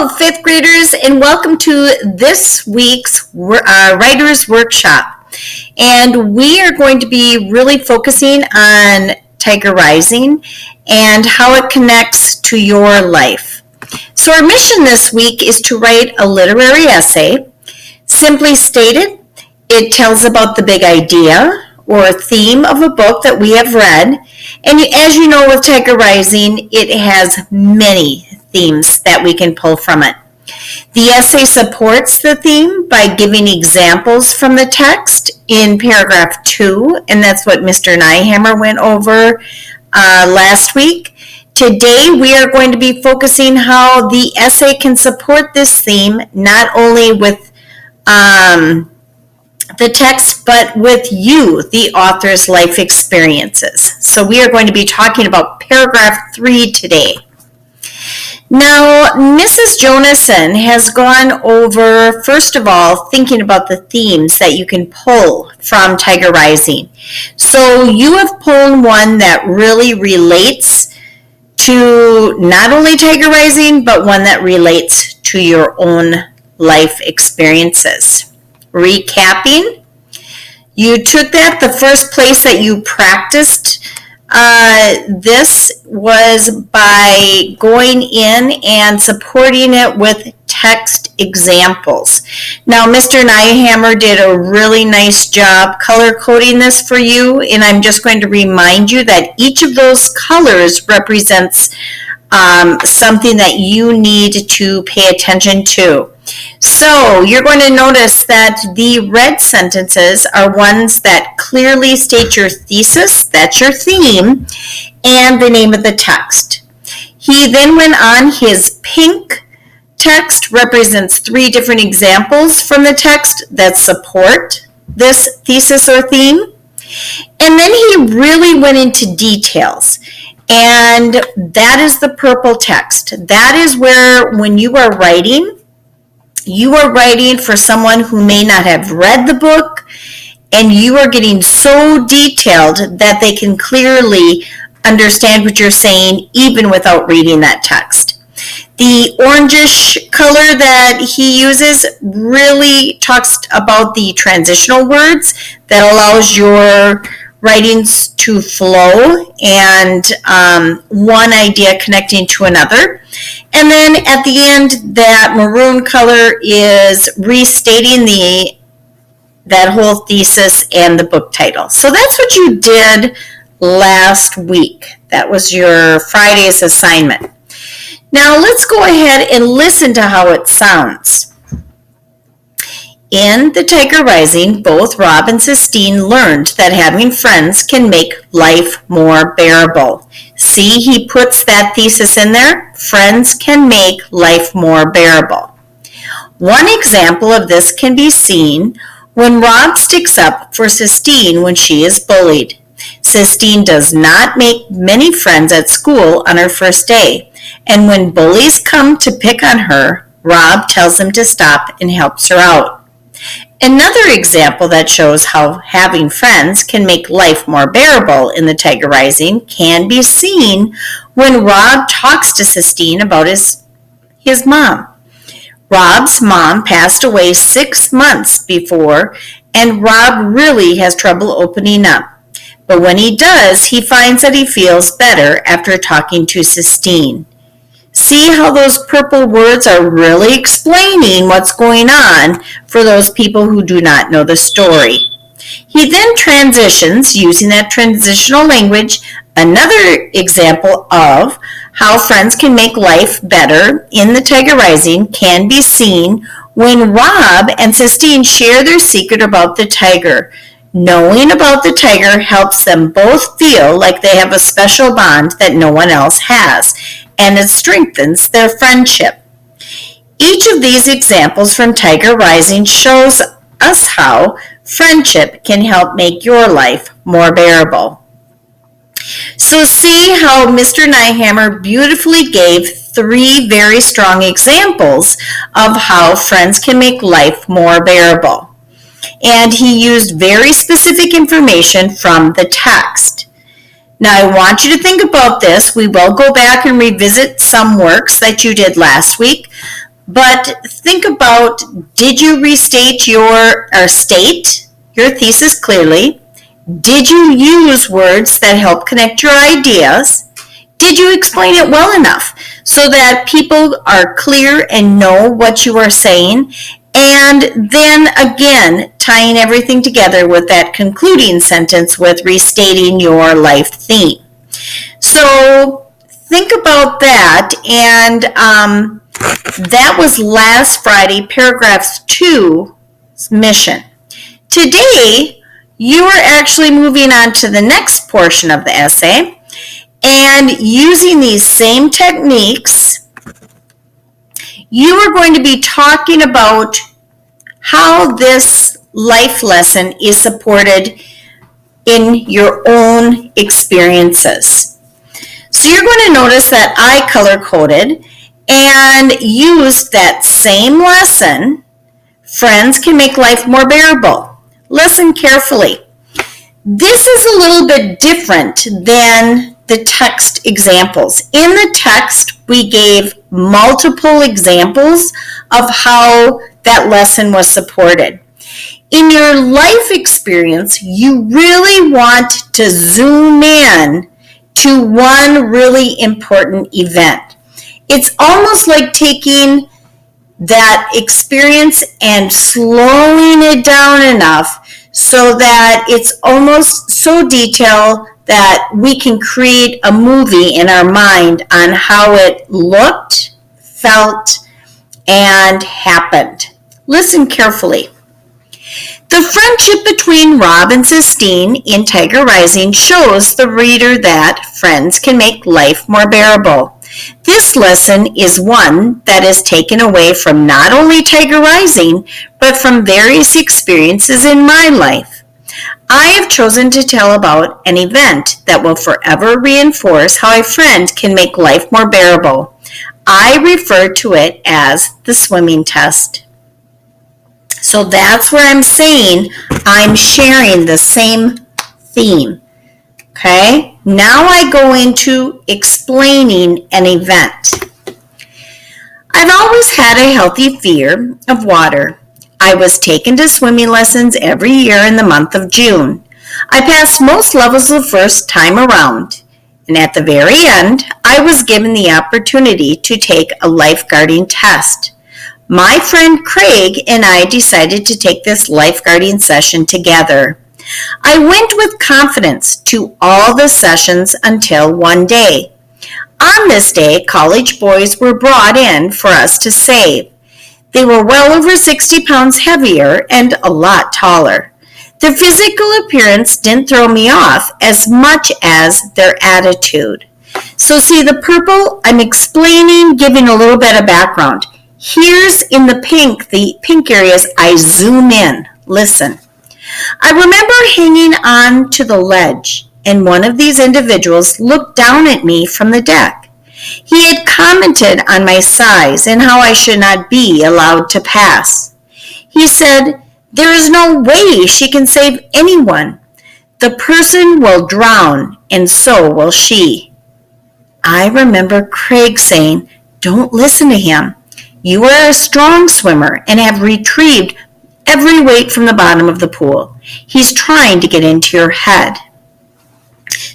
Hello, fifth graders, and welcome to this week's Writers Workshop. And we are going to be really focusing on Tiger Rising and how it connects to your life. So our mission this week is to write a literary essay. Simply stated, it tells about the big idea or theme of a book that we have read. And as you know, with Tiger Rising, it has many themes that we can pull from it. The essay supports the theme by giving examples from the text in paragraph 2, and that's what Mr. Nyhammer went over last week. Today we are going to be focusing how the essay can support this theme, not only with the text, but with you, the author's life experiences. So we are going to be talking about paragraph 3 today. Now, Mrs. Jonason has gone over, first of all, thinking about the themes that you can pull from Tiger Rising. So you have pulled one that really relates to not only Tiger Rising, but one that relates to your own life experiences. Recapping, you took that, the first place that you practiced this was by going in and supporting it with text examples. Now, Mr. Nyhammer did a really nice job color coding this for you, and I'm just going to remind you that each of those colors represents something that you need to pay attention to. So you're going to notice that the red sentences are ones that clearly state your thesis, that's your theme, and the name of the text. He then went on. His pink text represents 3 different examples from the text that support this thesis or theme. And then he really went into details. And that is the purple text. That is where, when you are writing for someone who may not have read the book, and you are getting so detailed that they can clearly understand what you're saying even without reading that text. The orangish color that he uses really talks about the transitional words that allows your writings to flow and one idea connecting to another. And then at the end, that maroon color is restating that whole thesis and the book title. So that's what you did last week. That was your Friday's assignment. Now let's go ahead and listen to how it sounds. In The Tiger Rising, both Rob and Sistine learned that having friends can make life more bearable. See, he puts that thesis in there. Friends can make life more bearable. One example of this can be seen when Rob sticks up for Sistine when she is bullied. Sistine does not make many friends at school on her first day, and when bullies come to pick on her, Rob tells them to stop and helps her out. Another example that shows how having friends can make life more bearable in The Tiger Rising can be seen when Rob talks to Sistine about his mom. Rob's mom passed away 6 months before, and Rob really has trouble opening up. But when he does, he finds that he feels better after talking to Sistine. See how those purple words are really explaining what's going on for those people who do not know the story. He then transitions, using that transitional language, another example of how friends can make life better in The Tiger Rising can be seen when Rob and Sistine share their secret about the tiger. Knowing about the tiger helps them both feel like they have a special bond that no one else has, and it strengthens their friendship. Each of these examples from Tiger Rising shows us how friendship can help make your life more bearable. So see how Mr. Nyhammer beautifully gave 3 very strong examples of how friends can make life more bearable. And he used very specific information from the text. Now, I want you to think about this. We will go back and revisit some works that you did last week, But think about, did you state your thesis clearly? Did you use words that help connect your ideas? Did you explain it well enough so that people are clear and know what you are saying? And then again, tying everything together with that concluding sentence with restating your life theme. So think about that. And that was last Friday, paragraph 2's mission. Today, you are actually moving on to the next portion of the essay. And using these same techniques, you are going to be talking about how this life lesson is supported in your own experiences. So you're going to notice that I color-coded and used that same lesson, friends can make life more bearable. Listen carefully. This is a little bit different than the text examples. In the text, we gave multiple examples of how that lesson was supported. In your life experience, you really want to zoom in to one really important event. It's almost like taking that experience and slowing it down enough so that it's almost so detailed that we can create a movie in our mind on how it looked, felt, and happened. Listen carefully. The friendship between Rob and Sistine in Tiger Rising shows the reader that friends can make life more bearable. This lesson is one that is taken away from not only Tiger Rising, but from various experiences in my life. I have chosen to tell about an event that will forever reinforce how a friend can make life more bearable. I refer to it as the swimming test. So that's where I'm saying I'm sharing the same theme. Okay? Now I go into explaining an event. I've always had a healthy fear of water. I was taken to swimming lessons every year in the month of June. I passed most levels the first time around, and at the very end, I was given the opportunity to take a lifeguarding test. My friend Craig and I decided to take this lifeguarding session together. I went with confidence to all the sessions until one day. On this day, college boys were brought in for us to save. They were well over 60 pounds heavier and a lot taller. Their physical appearance didn't throw me off as much as their attitude. So see the purple, I'm explaining, giving a little bit of background. Here's in the pink areas, I zoom in. Listen. I remember hanging on to the ledge, and one of these individuals looked down at me from the deck. He had commented on my size and how I should not be allowed to pass. He said, "There is no way she can save anyone. The person will drown, and so will she." I remember Craig saying, "Don't listen to him. You are a strong swimmer and have retrieved every weight from the bottom of the pool. He's trying to get into your head."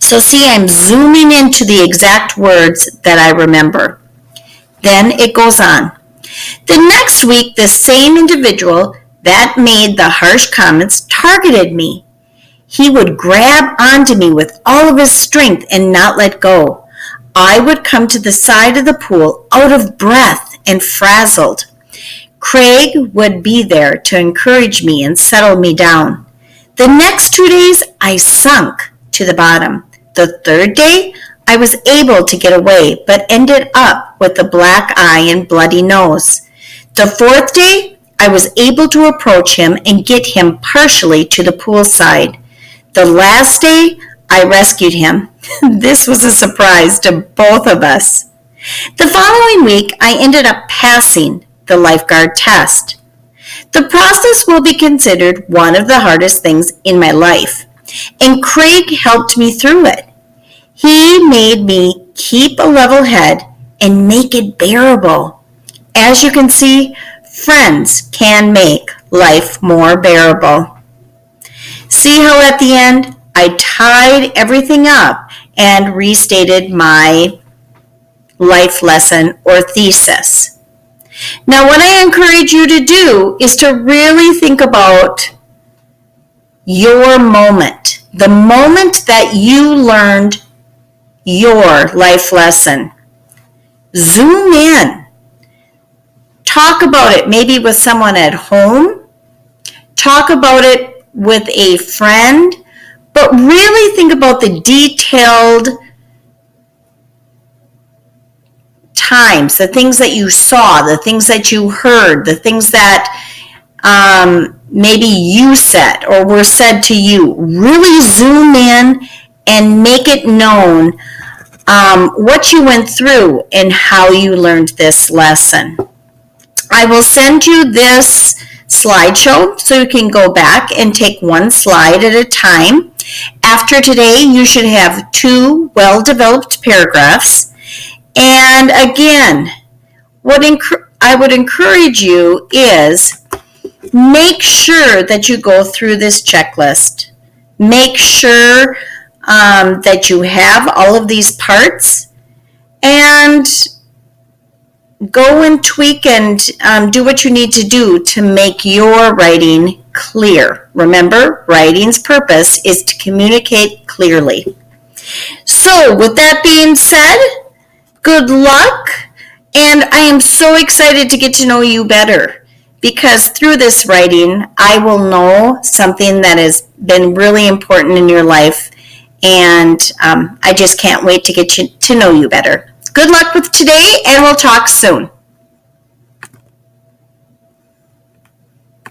So see, I'm zooming into the exact words that I remember. Then it goes on. The next week, the same individual that made the harsh comments targeted me. He would grab onto me with all of his strength and not let go. I would come to the side of the pool out of breath and frazzled. Craig would be there to encourage me and settle me down. The next 2 days, I sunk to the bottom. The third day, I was able to get away, but ended up with a black eye and bloody nose. The fourth day, I was able to approach him and get him partially to the poolside. The last day, I rescued him. This was a surprise to both of us. The following week, I ended up passing the lifeguard test. The process will be considered one of the hardest things in my life, and Craig helped me through it. He made me keep a level head and make it bearable. As you can see, friends can make life more bearable. See how at the end I tied everything up and restated my life lesson or thesis. Now, what I encourage you to do is to really think about your moment, the moment that you learned your life lesson. Zoom in. Talk about it maybe with someone at home. Talk about it with a friend. But really think about the detailed times, the things that you saw, the things that you heard, the things that maybe you said or were said to you. Really zoom in and make it known what you went through and how you learned this lesson. I will send you this slideshow so you can go back and take one slide at a time. After today, you should have 2 well-developed paragraphs. And again, what I would encourage you is make sure that you go through this checklist. Make sure that you have all of these parts, and go and tweak and do what you need to do to make your writing clear. Remember, writing's purpose is to communicate clearly. So with that being said, good luck, and I am so excited to get to know you better, because through this writing, I will know something that has been really important in your life, and I just can't wait to get to know you better. Good luck with today, and we'll talk soon.